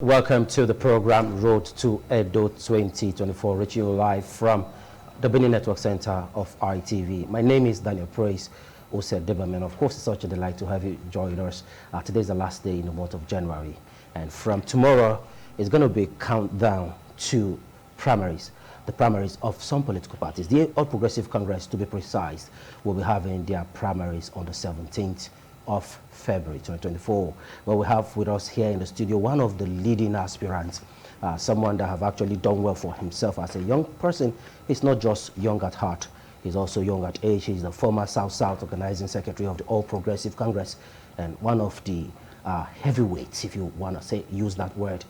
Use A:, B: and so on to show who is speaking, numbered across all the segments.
A: Welcome to the program Road to Edo 2024, reaching you live from the Benin Network Center of ITV. My name is Daniel Praise Osedebamen. Of course, it's such a delight to have you join us. Today is the last day in the month of January, and from tomorrow, it's going to be a countdown to primaries. The primaries of some political parties. The All Progressive Congress, to be precise, will be having their primaries on the 17th of February 2024. Well, we have with us here in the studio one of the leading aspirants, someone that have actually done well for himself as a young person. He's not just young at heart, he's also young at age. He's the former South-South Organizing Secretary of the All Progressive Congress and one of the heavyweights, if you want to use that word,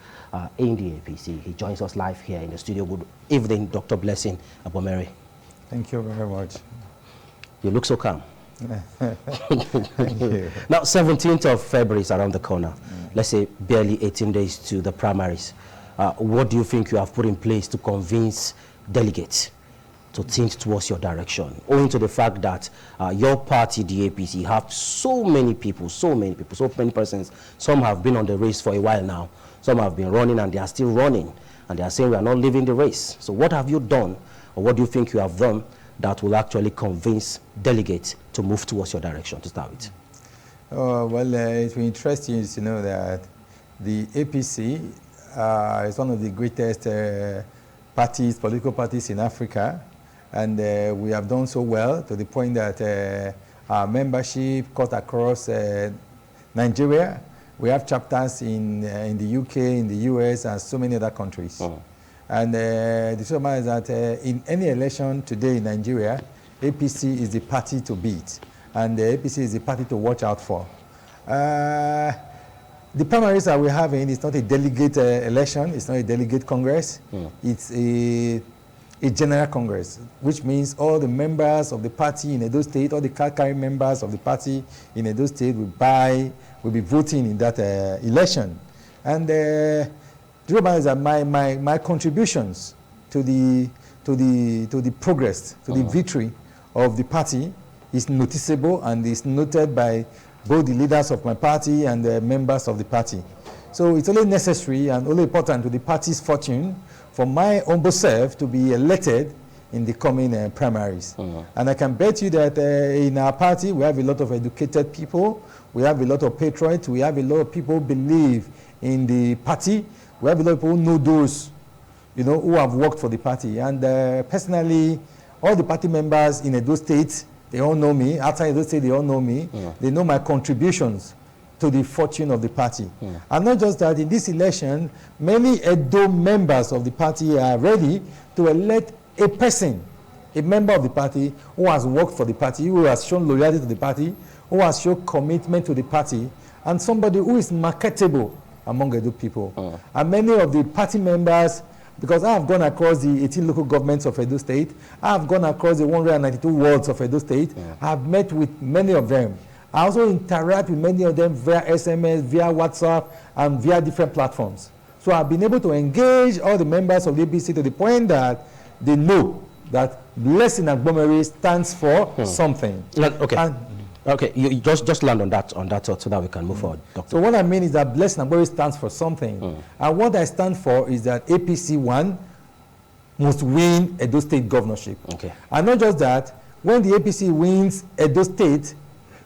A: in the APC. He joins us live here in the studio. Good evening, Dr. Blessing Agbomhere.
B: Thank you very much.
A: You look so calm.
B: Thank you.
A: Now, 17th of February is around the corner. Let's say barely 18 days to the primaries. What do you think you have put in place to convince delegates to think towards your direction, owing to the fact that your party, the APC, have so many persons. Some have been on the race for a while now. Some have been running and they are still running. And they are saying we are not leaving the race. So what have you done, or what do you think you have done that will actually convince delegates to move towards your direction to start with?
B: It will interest you to know that the APC is one of the greatest political parties in Africa, and we have done so well to the point that our membership cut across Nigeria. We have chapters in the UK, in the US, and so many other countries. And the truth is that in any election today in Nigeria, APC is the party to beat, and the APC is the party to watch out for. The primaries that we're having is not a delegate election, it's not a delegate congress, it's a general congress, which means all the members of the party in Edo State, all the card-carrying members of the party in Edo State will be voting in that election. And the truth is that my contributions to the progress, to the victory of the party is noticeable and is noted by both the leaders of my party and the members of the party. So it's only necessary and only important to the party's fortune for my humble self to be elected in the coming primaries. And I can bet you that in our party we have a lot of educated people, we have a lot of patriots, we have a lot of people who believe in the party, we have a lot of people who know those, who have worked for the party. And personally, all the party members in Edo State, they all know me. Outside Edo State, they all know me. They know my contributions to the fortune of the party. And not just that, in this election, many Edo members of the party are ready to elect a person, a member of the party who has worked for the party, who has shown loyalty to the party, who has shown commitment to the party, and somebody who is marketable among Edo people. And many of the party members, because I have gone across the 18 local governments of Edo State, I have gone across the 192 wards of Edo State, I have met with many of them. I also interact with many of them via SMS, via WhatsApp, and via different platforms. So I've been able to engage all the members of the APC to the point that they know that Blessing Agbomhere stands for something.
A: Okay, you just land on that thought so that we can move forward, Doctor.
B: So what I mean is that Blessing Agbomhere stands for something. And what I stand for is that APC 1 must win Edo State governorship. And not just that, when the APC wins Edo State,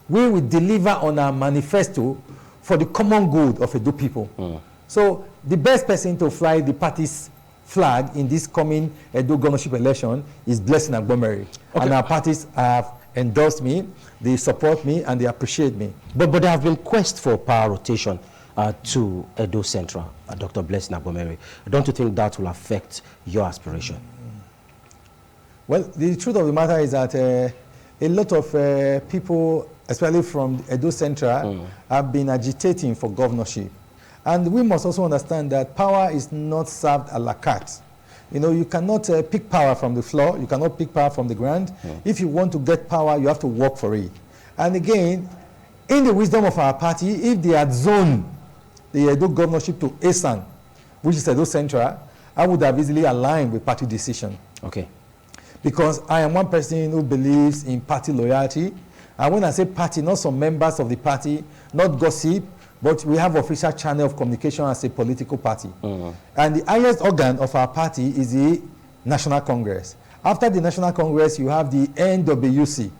B: we will deliver on our manifesto for the common good of Edo people. So the best person to fly the party's flag in this coming Edo governorship election is Blessing Agbomhere. And our parties have endorsed me, they support me, and they appreciate me.
A: But there have been quests for power rotation to Edo Central, Dr. Blessing Agbomhere. Don't you think that will affect your aspiration?
B: Well, the truth of the matter is that a lot of people, especially from Edo Central, have been agitating for governorship. And we must also understand that power is not served a la carte. You cannot pick power from the floor. You cannot pick power from the ground. If you want to get power, you have to work for it. And again, in the wisdom of our party, if they had zoned the Edo governorship to ASAN, which is Edo Central, I would have easily aligned with party decision. Because I am one person who believes in party loyalty. And when I say party, not some members of the party, not gossip, but we have official channel of communication as a political party. And the highest organ of our party is the National Congress. After the National Congress, you have the NWC,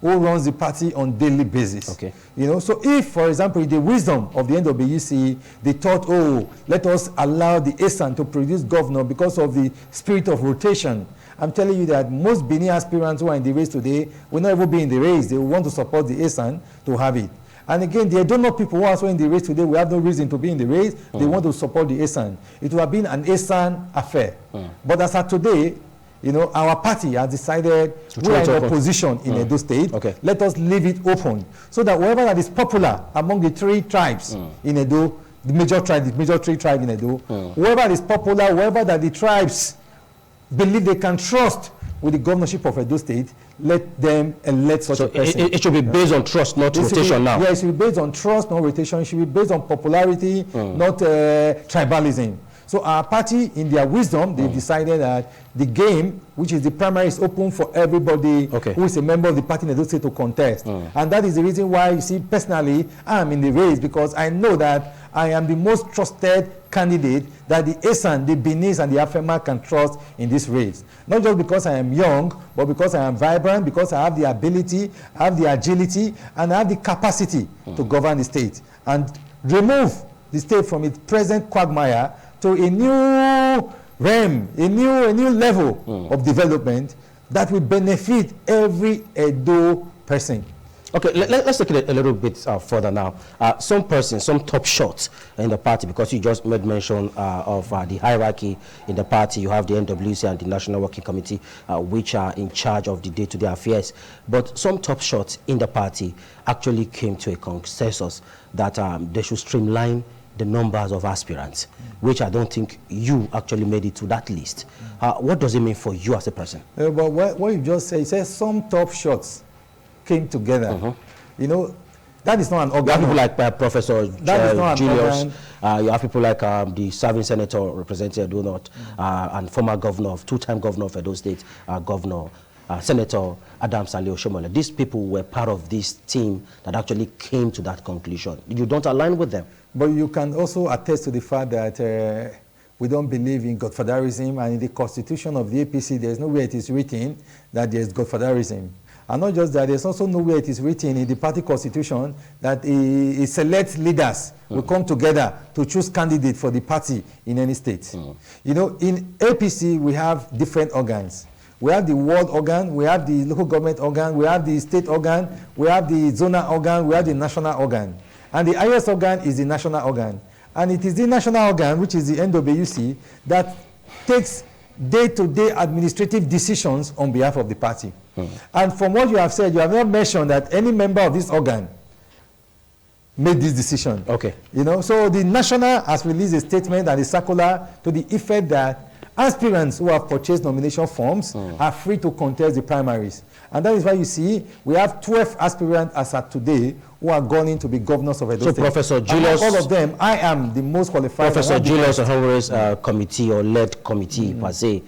B: who runs the party on daily basis.
A: Okay.
B: You know, so if, for example, in the wisdom of the NWC, they thought, oh, let us allow the ASAN to produce governor because of the spirit of rotation. I'm telling you that most Benin aspirants who are in the race today will not even be in the race. They will want to support the ASAN to have it. And again, the Edono people who are also in the race today, we have no reason to be in the race. They want to support the ASAN. It would have been an ASAN affair. But as of today, you know, our party has decided we are in opposition in Edo State. Okay. Let us leave it open so that whoever that is popular among the 3 tribes in Edo, the major 3 tribes in Edo, whoever is popular, whoever that the tribes believe they can trust with the governorship of Edo State, let them elect such a person.
A: It should be based on trust, not rotation now.
B: Yeah, it should be based on trust, not rotation. It should be based on popularity, not tribalism. So our party, in their wisdom, they've decided that the game, which is the primary, is open for everybody who is a member of the party in Edo State to contest. And that is the reason why, you see, personally, I am in the race, because I know that I am the most trusted candidate that the ASAN, the Benin, and the AFEMA can trust in this race. Not just because I am young, but because I am vibrant, because I have the ability, I have the agility, and I have the capacity to govern the state and remove the state from its present quagmire to a new realm, a new level of development that will benefit every Edo person.
A: Okay, let's take it a little bit further now. Some persons, some top shots in the party, because you just made mention of the hierarchy in the party. You have the NWC and the National Working Committee, which are in charge of the day-to-day affairs. But some top shots in the party actually came to a consensus that they should streamline the numbers of aspirants, which I don't think you actually made it to that list. What does it mean for you as a person?
B: But what you just said, you said some top shots came together. You know, that is not an organ.
A: You have people like Professor Julius. You have people like the serving senator representing Edo North, and former governor, two-time governor of Edo State, Senator Adams Ali Oshomole. These people were part of this team that actually came to that conclusion. You don't align with them.
B: But you can also attest to the fact that we don't believe in godfatherism, and in the constitution of the APC, there's nowhere it is written that there's godfatherism. And not just that, there's also nowhere it is written in the party constitution that a select leaders will come together to choose candidate for the party in any state. You know, in APC, we have different organs. We have the ward organ, we have the local government organ, we have the state organ, we have the zonal organ, we have the national organ. And the highest organ is the national organ. And it is the national organ, which is the NWC, that takes day-to-day administrative decisions on behalf of the party. And from what you have said, you have not mentioned that any member of this organ made this decision.
A: Okay.
B: You know, so the national has released a statement and a circular to the effect that aspirants who have purchased nomination forms are free to contest the primaries. And that is why you see we have 12 aspirants as at today who are going to be governors of Edo State.
A: So Professor Julius,
B: all of them, I am the most qualified.
A: Professor Julius Ohore's committee or led committee per se,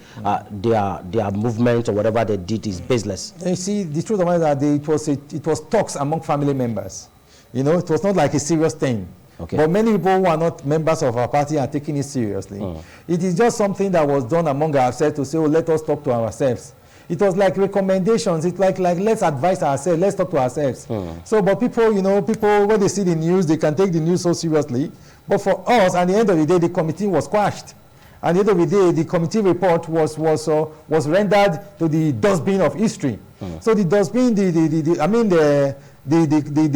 A: their movement or whatever they did is baseless.
B: You see, the truth of it is that it was talks among family members. You know, it was not like a serious thing.
A: Okay.
B: But many people who are not members of our party are taking it seriously. It is just something that was done among ourselves to say, oh, let us talk to ourselves. It was like recommendations. It's like let's advise ourselves, let's talk to ourselves. So, but people, you know, when they see the news, they can take the news so seriously. But for us, at the end of the day, the committee was quashed. At the end of the day, the committee report was rendered to the dustbin of history. So the dustbin, the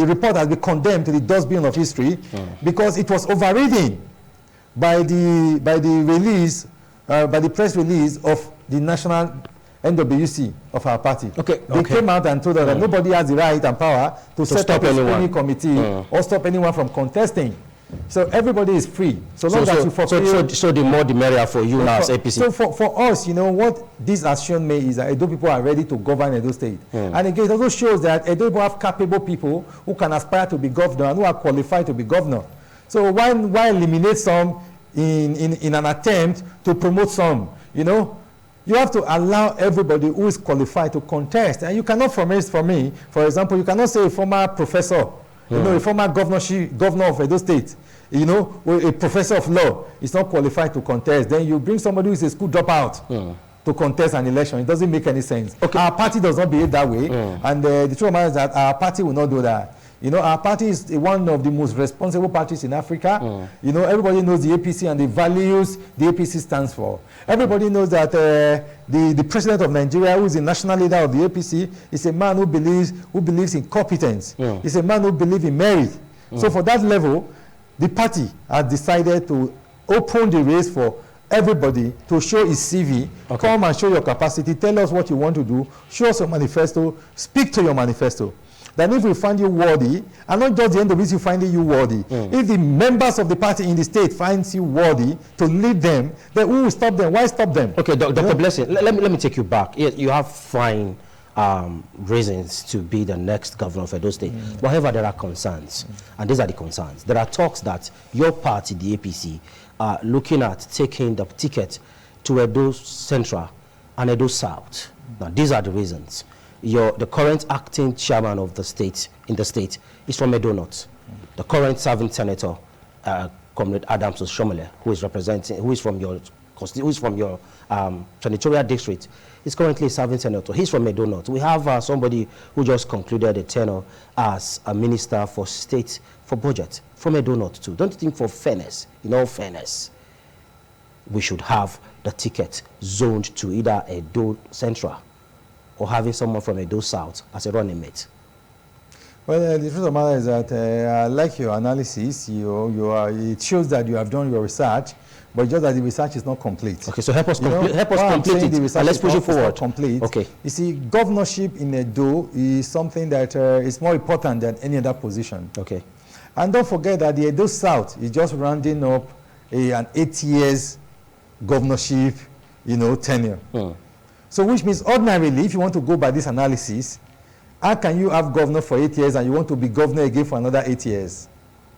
B: report has been condemned to the dustbin of history because it was overridden by the release, by the press release of the national NWC of our party. They came out and told us that nobody has the right and power to set up a screening committee or stop anyone from contesting. So everybody is free. So long as you fulfill.
A: So the more the merrier for you now as APC.
B: So for us, you know, what this has shown me is that Edo people are ready to govern Edo State. And again, it also shows that Edo people have capable people who can aspire to be governor and who are qualified to be governor. So why eliminate some in an attempt to promote some, you know? You have to allow everybody who is qualified to contest. And you cannot, for me, for example, you cannot say a former professor You know, a former governor of Edo State, you know, a professor of law is not qualified to contest. Then you bring somebody who is a school dropout to contest an election. It doesn't make any sense. Okay. Our party does not behave that way. And the truth of the matter is that our party will not do that. You know, our party is one of the most responsible parties in Africa. You know, everybody knows the APC and the values the APC stands for. Everybody knows that the president of Nigeria, who is the national leader of the APC, is a man who believes in competence. He's a man who believes in merit. So for that level, the party has decided to open the race for everybody to show his CV. Come and show your capacity. Tell us what you want to do. Show us your manifesto. Speak to your manifesto. Then if we find you worthy, and not just the NWC finding you worthy, if the members of the party in the state finds you worthy to lead them, then who will stop them? Why stop them?
A: Okay, Dr. Blessing, let me take you back. You have fine reasons to be the next governor of Edo State. However, there are concerns, and these are the concerns. There are talks that your party, the APC, are looking at taking the ticket to Edo Central and Edo South. Now, these are the reasons. The current acting chairman of the state, is from Edo North. The current serving senator, Comrade Adams Oshomole, who is from your senatorial district, is currently a serving senator. He's from Edo North. We have somebody who just concluded a tenure as a minister for state for budget from Edo North too. Don't you think, for fairness, in all fairness, we should have the ticket zoned to either Edo Central or having someone from Edo South as a running mate?
B: Well, the truth of the matter is that I like your analysis. It shows that you have done your research, but just that the research is not complete.
A: Okay, so help us complete it, and let's push it forward.
B: Complete.
A: Okay.
B: You see, governorship in Edo is something that is more important than any other position.
A: Okay.
B: And don't forget that the Edo South is just rounding up an 8 years governorship, tenure. So which means ordinarily, if you want to go by this analysis, how can you have governor for 8 years and you want to be governor again for another 8 years?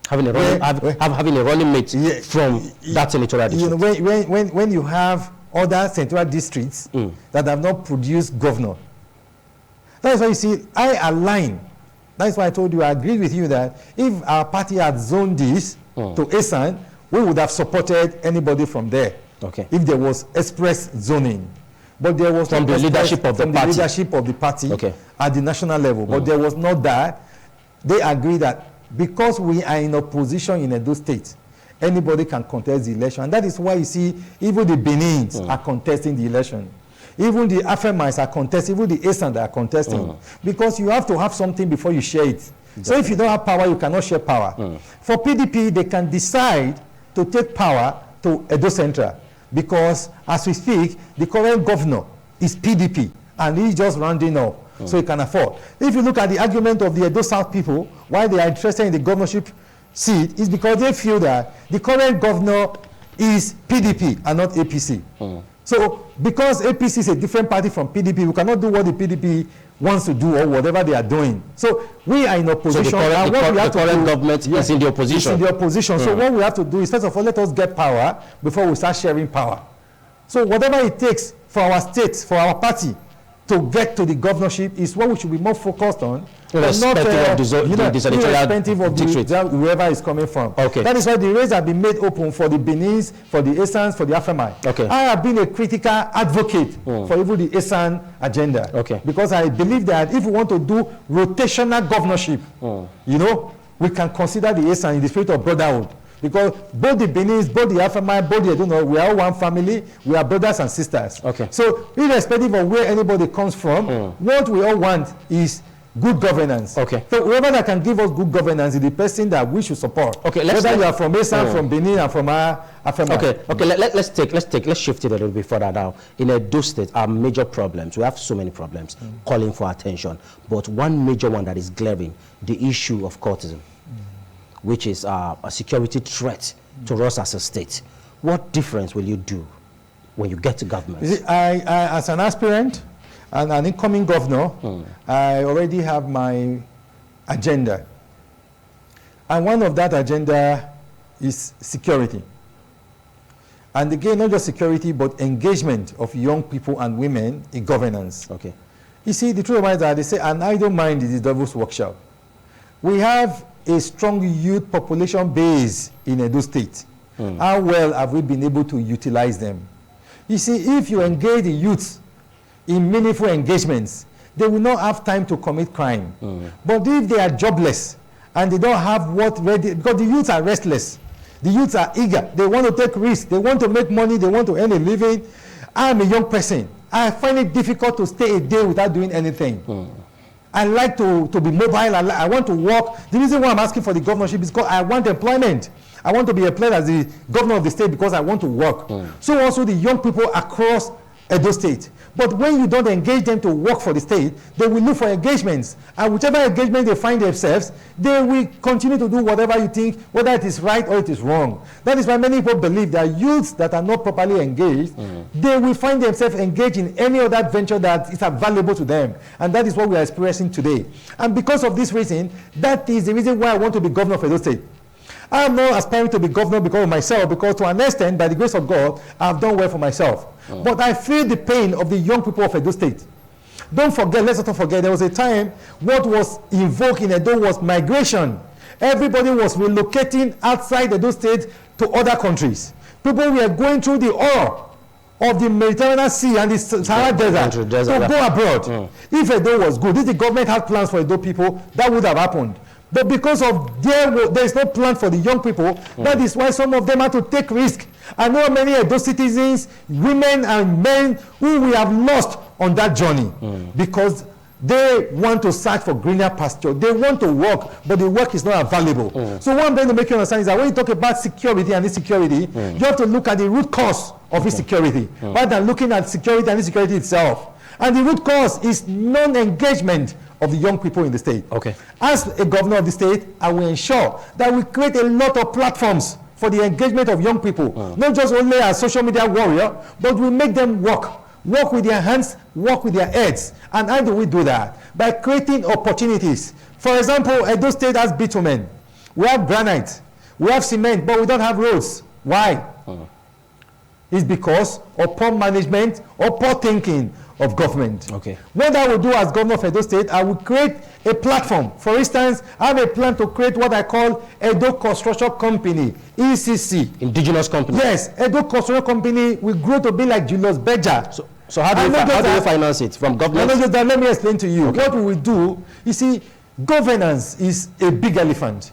A: Having a running mate from that senatorial district.
B: When you have other senatorial districts that have not produced governor. That is why you see, I align. That is why I told you, I agree with you that if our party had zoned this to Esan, we would have supported anybody from there.
A: Okay.
B: If there was express zoning. But there was
A: from the leadership of the
B: party at the national level. But there was not that. They agreed that because we are in opposition in Edo State, anybody can contest the election. And that is why you see even the Benins are contesting the election. Even the Afemais are contesting, even the Esan are contesting. Because you have to have something before you share it. Exactly. So if you don't have power, you cannot share power. For PDP, they can decide to take power to Edo Central. Because as we speak, the current governor is PDP and he's just rounding up, so he can afford. If you look at the argument of the Edo South people, why they are interested in the governorship seat is because they feel that the current governor is PDP and not APC. So because APC is a different party from PDP, we cannot do what the PDP wants to do or whatever they are doing. So we are in opposition.
A: So the current government is in the opposition.
B: It's in the opposition. So what we have to do is, first of all, let us get power before we start sharing power. So whatever it takes for our state, for our party, to get to the governorship is what we should be more focused on. Irrespective of whoever is coming from.
A: Okay.
B: That is why the race has been made open for the Benins, for the Esans, for the Afemai.
A: Okay.
B: I have been a critical advocate for even the Esan agenda.
A: Okay.
B: Because I believe that if we want to do rotational governorship, we can consider the Esan in the spirit of brotherhood. Because both the Benins, both the Afemai, both the we are all one family, we are brothers and sisters.
A: Okay.
B: So irrespective of where anybody comes from, what we all want is good governance. Okay. So whoever that can give us good governance is the person that we should support. Okay. Whether you are from Esan, from Benin, and from Afemai.
A: Okay. Let's shift it a little bit further now. In Edo State, our major problems. We have so many problems calling for attention, but one major one that is glaring: the issue of courtism, which is a security threat to us as a state. What difference will you do when you get to government?
B: You see, I as an aspirant and an incoming governor, I already have my agenda. And one of that agenda is security. And again, not just security, but engagement of young people and women in governance.
A: Okay.
B: You see, the truth of it is that they say an idle mind is the devil's workshop. We have a strong youth population base in Edo State. How well have we been able to utilize them? You see, if you engage the youth in meaningful engagements, they will not have time to commit crime. But if they are jobless and they don't have what ready, because the youths are restless, the youths are eager, they want to take risks, they want to make money, they want to earn a living. I'm a young person. I find it difficult to stay a day without doing anything. I like to be mobile. I want to work. The reason why I'm asking for the governorship is because I want employment. I want to be employed as the governor of the state because I want to work. So also the young people across Edo State. But when you don't engage them to work for the state, they will look for engagements. And whichever engagement they find themselves, they will continue to do whatever you think, whether it is right or it is wrong. That is why many people believe that youths that are not properly engaged, they will find themselves engaged in any other venture that is available to them. And that is what we are experiencing today. And because of this reason, that is the reason why I want to be governor of Edo State. I am not aspiring to be governor because of myself, because to an extent, by the grace of God, I have done well for myself. But I feel the pain of the young people of Edo State. Don't forget, let's not forget, there was a time what was invoked in Edo was migration. Everybody was relocating outside Edo State to other countries. People were going through the oil of the Mediterranean Sea and the Sahara Desert to go abroad. If Edo was good, if the government had plans for Edo people, that would have happened. But because of there is no plan for the young people, that is why some of them had to take risk. I know many of those citizens, women and men, who we have lost on that journey because they want to search for greener pasture. They want to work, but the work is not available. So what I'm going to make you understand is that when you talk about security and insecurity, you have to look at the root cause of insecurity rather than looking at security and insecurity itself. And the root cause is non-engagement of the young people in the state. As a governor of the state, I will ensure that we create a lot of platforms for the engagement of young people, not just only as social media warrior, but we make them work with their hands, work with their heads. And how do we do that? By creating opportunities. For example, Edo State has bitumen. We have granite. We have cement, but we don't have roads. Why? It's because of poor management or poor thinking of government. What I will do as governor of Edo State, I will create a platform. For instance, I have a plan to create what I call Edo Construction Company, ECC.
A: Indigenous company.
B: Yes, Edo Construction Company will grow to be like Julius Berger.
A: So how do you finance it? From government?
B: No, let me explain to you. What we will do, you see, governance is a big elephant.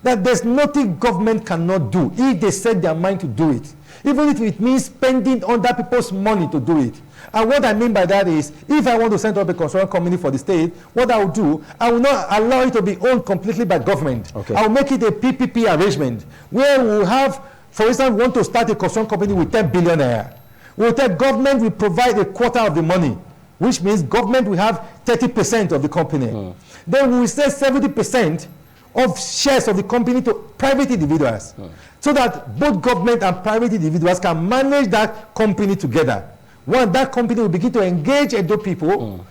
B: That there's nothing government cannot do if they set their mind to do it. Even if it means spending other people's money to do it. And what I mean by that is, if I want to set up a construction company for the state, what I will do, I will not allow it to be owned completely by government. I will make it a PPP arrangement, where we will have, for instance, we want to start a construction company with 10 billion naira. We will tell government will provide a quarter of the money, which means government will have 30% of the company. Then we will sell 70% of shares of the company to private individuals, so that both government and private individuals can manage that company together. One, that company will begin to engage Edo people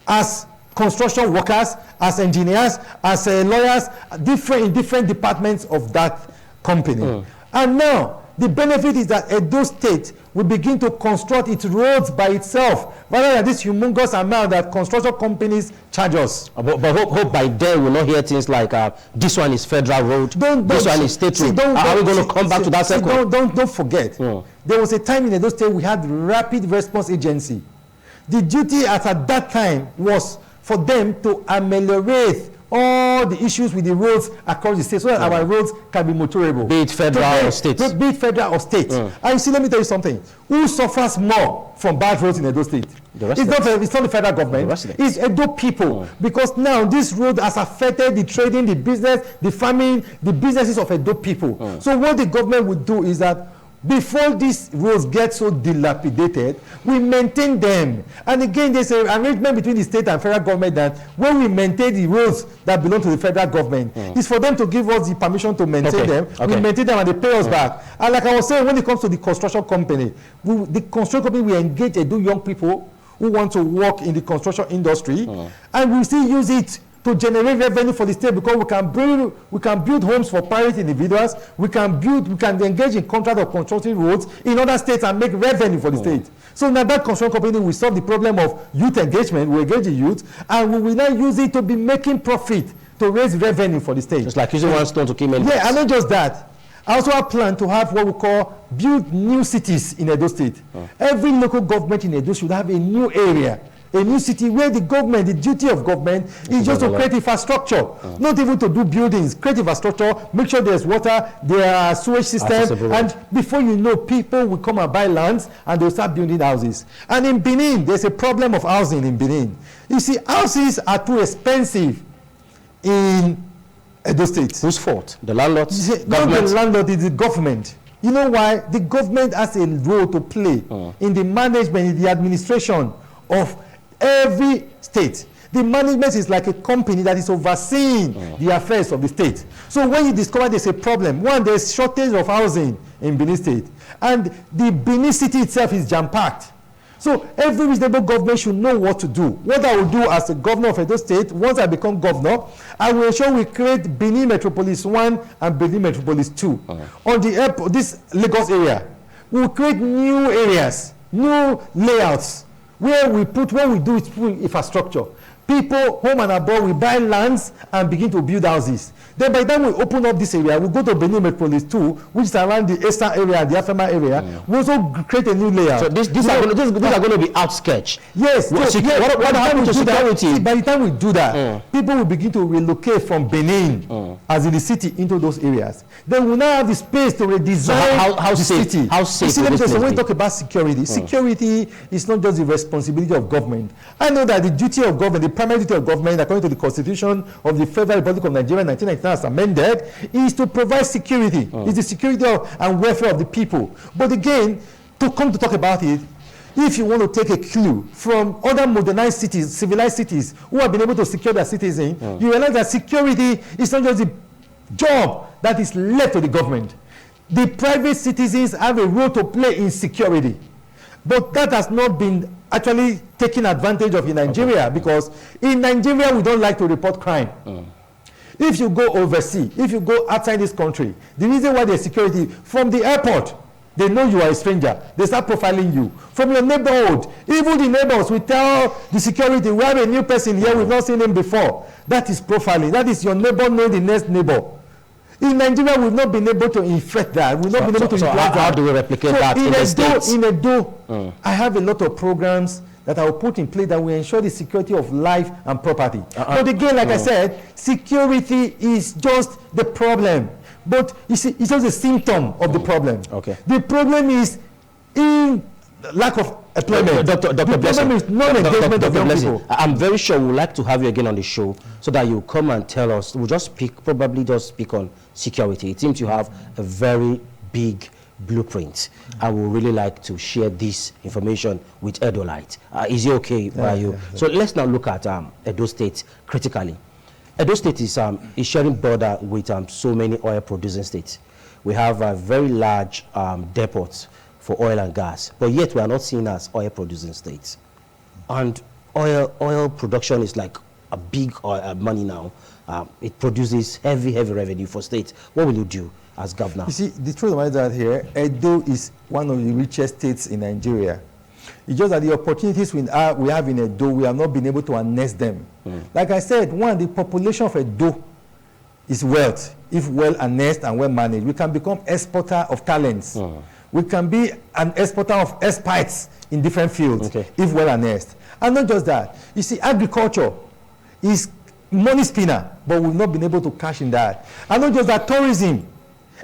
B: as construction workers, as engineers, as lawyers, in different departments of that company. And now, the benefit is that Edo State will begin to construct its roads by itself, rather than this humongous amount that construction companies charge us.
A: But hope by then we'll not hear things like this one is federal road, this one is state road. Are we going to come back to that circle?
B: Don't forget. There was a time in Edo State we had Rapid Response Agency. The duty at that time was for them to ameliorate all the issues with the roads across the state, so that our roads can be motorable.
A: Be it federal or state.
B: Be it federal or state. And you see, let me tell you something. Who suffers more from bad roads in Edo State? It's not the federal government. It's Edo people. Because now this road has affected the trading, the business, the farming, the businesses of Edo people. So what the government would do is that before these roads get so dilapidated, we maintain them. And again, there's an arrangement between the state and federal government that when we maintain the roads that belong to the federal government, it's for them to give us the permission to maintain them. We maintain them and they pay us back. And like I was saying, when it comes to the construction company, the construction company will engage Edo young people who want to work in the construction industry, and we still use it to generate revenue for the state, because we can build homes for private individuals, we can engage in contract of constructing roads in other states and make revenue for the state. So now that construction company will solve the problem of youth engagement. We engage the youth, and we will now use it to be making profit to raise revenue for the state.
A: It's like using one stone to kill many.
B: Yeah, and not just that. I also have planned to have what we call build new cities in Edo State. Every local government in Edo should have a new area, a new city where the government, the duty of government is just to create infrastructure, not even to do buildings, create infrastructure, make sure there's water, there are sewage systems, and before you know, people will come and buy lands and they'll start building houses. And in Benin, there's a problem of housing in Benin. You see, houses are too expensive in Edo State.
A: Whose fault? The landlords?
B: Not the landlord, it's the government. You know why? The government has a role to play in the management, in the administration of every state. The management is like a company that is overseeing the affairs of the state. So when you discover there's a problem, one, there's shortage of housing in Benin State, and the Benin city itself is jam-packed. So every reasonable government should know what to do. What I will do as the governor of Edo State, once I become governor, I will ensure we create Benin Metropolis 1 and Benin Metropolis 2. On the airport, this Lagos area, we will create new areas, new layouts, where we do is put infrastructure. People, home and abroad, will buy lands and begin to build houses. Then by the time we open up this area, we go to Benin Metropolis 2, which is around the eastern area, the Afema area. We also create a new layout.
A: So these are going to be outskirts.
B: Yes.
A: What happened to security?
B: By the time we do that, people will begin to relocate from Benin, as in the city, into those areas. Then we now have the space to redesign the city.
A: How safe?
B: When we talk about security, security is not just the responsibility of government. I know that the duty of government, the primary duty of government, according to the Constitution of the Federal Republic of Nigeria, 1999, as amended, is to provide security. It's the security and welfare of the people. But again, to come to talk about it, if you want to take a clue from other modernized cities, civilized cities, who have been able to secure their citizens, you realize that security is not just the job that is left to the government. The private citizens have a role to play in security. But that has not been actually taken advantage of in Nigeria, because in Nigeria we don't like to report crime. If you go overseas, if you go outside this country, the reason why there's security, from the airport, they know you are a stranger. They start profiling you. From your neighborhood, even the neighbors will tell the security, we have a new person here, we've not seen him before. That is profiling. That is your neighbor knowing the next neighbor. In Nigeria, we've not been able to infect that. We've not been able to infect that.
A: How do we replicate that in the States?
B: In Edo, I have a lot of programs that I will put in place that will ensure the security of life and property. But again, like I said, security is just the problem. But you see, it's just a symptom of the problem. The problem is in lack of employment.
A: Dr.
B: The problem is non-engagement of young people.
A: I'm very sure we would like to have you again on the show so that you come and tell us. We'll just probably just speak on security. It seems you have a very big blueprint. I would really like to share this information with Edo Light. Is it okay by you? So let's now look at Edo State critically. Edo State is sharing border with so many oil producing states. We have very large depots for oil and gas, but yet we are not seen as oil producing states. And oil production is like a big money now. It produces heavy revenue for states. What will you do as governor?
B: You see, the truth about that here, Edo is one of the richest states in Nigeria. It's just that the opportunities we have in Edo, we have not been able to harness them. Like I said, one, the population of Edo is wealth. If well harnessed and well managed, we can become exporter of talents. We can be an exporter of experts in different fields, if well harnessed. And not just that. You see, agriculture is money spinner, but we've not been able to cash in that. And not just that, tourism.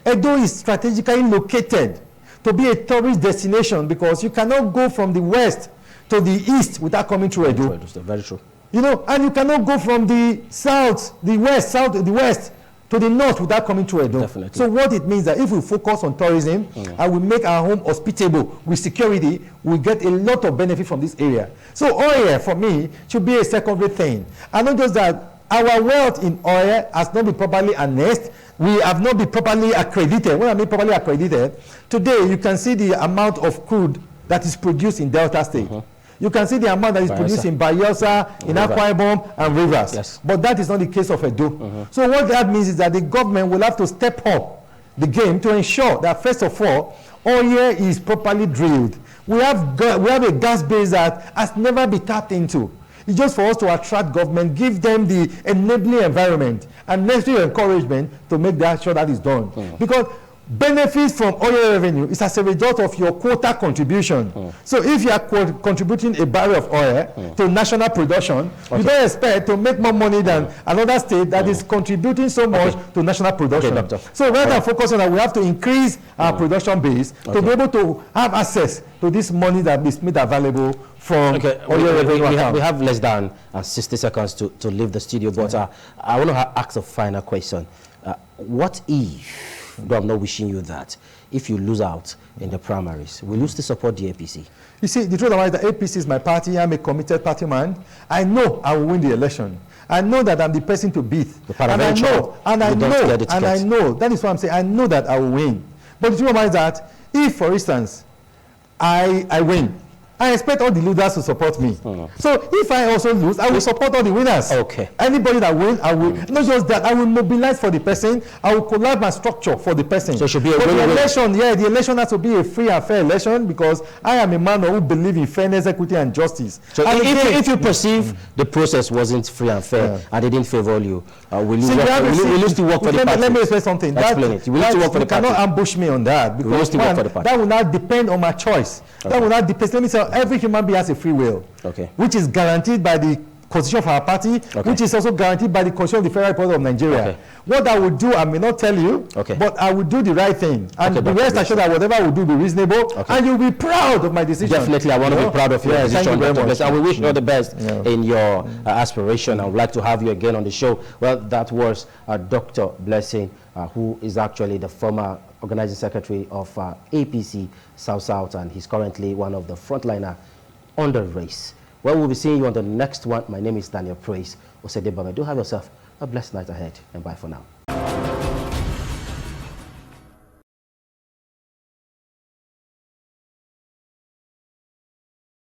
B: Edo is strategically located to be a tourist destination, because you cannot go from the west to the east without coming through Edo.
A: Very true.
B: You know, and you cannot go from the south, the west to the north without coming through Edo.
A: Definitely.
B: So what it means that if we focus on tourism and we make our home hospitable with security, we get a lot of benefit from this area. So oil, for me, should be a secondary thing. And not just that, our wealth in oil has not been properly harnessed. We have not been properly accredited. When I mean properly accredited, today you can see the amount of crude that is produced in Delta State. You can see the amount that is produced in Bayelsa, in Akwa Ibom, and Rivers.
A: Yes.
B: But that is not the case of Edo. So what that means is that the government will have to step up the game to ensure that, first of all, oil is properly drilled. We have a gas base that has never been tapped into. It's just for us to attract government, give them the enabling environment and necessary encouragement to make that sure that is done. Because benefits from oil revenue is as a result of your quota contribution. So if you are contributing a barrel of oil to national production, you don't expect to make more money than another state that is contributing so much to national production. So rather than focus on that, we have to increase our production base to be able to have access to this money that is made available from oil revenue.
A: We have less than 60 seconds to leave the studio, but I want to ask a final question. What if, though I'm not wishing you that, if you lose out in the primaries, will you still support the APC? You
B: see, the truth about it, the APC is my party. I'm a committed party man. I know I will win the election. I know that I'm the person to beat. And I know, that is what I'm saying, I know that I will win. But the truth about it is that, if, for instance, I win, I expect all the losers to support me. So if I also lose, I will support all the winners. Anybody that wins, I will. Not just that, I will mobilize for the person. I will collab my structure for the person.
A: So it should be a
B: the election. Yeah, the election has to be a free and fair election, because I am a man who believes in fairness, equity, and justice.
A: So if you perceive the process wasn't free and fair and they didn't favor you, will you still work for the party?
B: Let me explain something.
A: Explain it.
B: You cannot ambush me on that, because that will not depend on my choice. That will not depend. Let me say, every human being has a free will, which is guaranteed by the constitution of our party, which is also guaranteed by the constitution of the Federal Republic of Nigeria. What I will do, I may not tell you, but I will do the right thing. And be rest assured that whatever I will do will be reasonable, and you'll be proud of my decision.
A: Definitely, I want to be proud of your decision, Dr. Blessing. I will wish you all the best in your aspiration. I would like to have you again on the show. Well, that was Dr. Blessing, who is actually the former organizing secretary of APC South, and he's currently one of the frontliner on the race. Well, we'll be seeing you on the next one. My name is Daniel Praise. Do have yourself a blessed night ahead, and bye for now.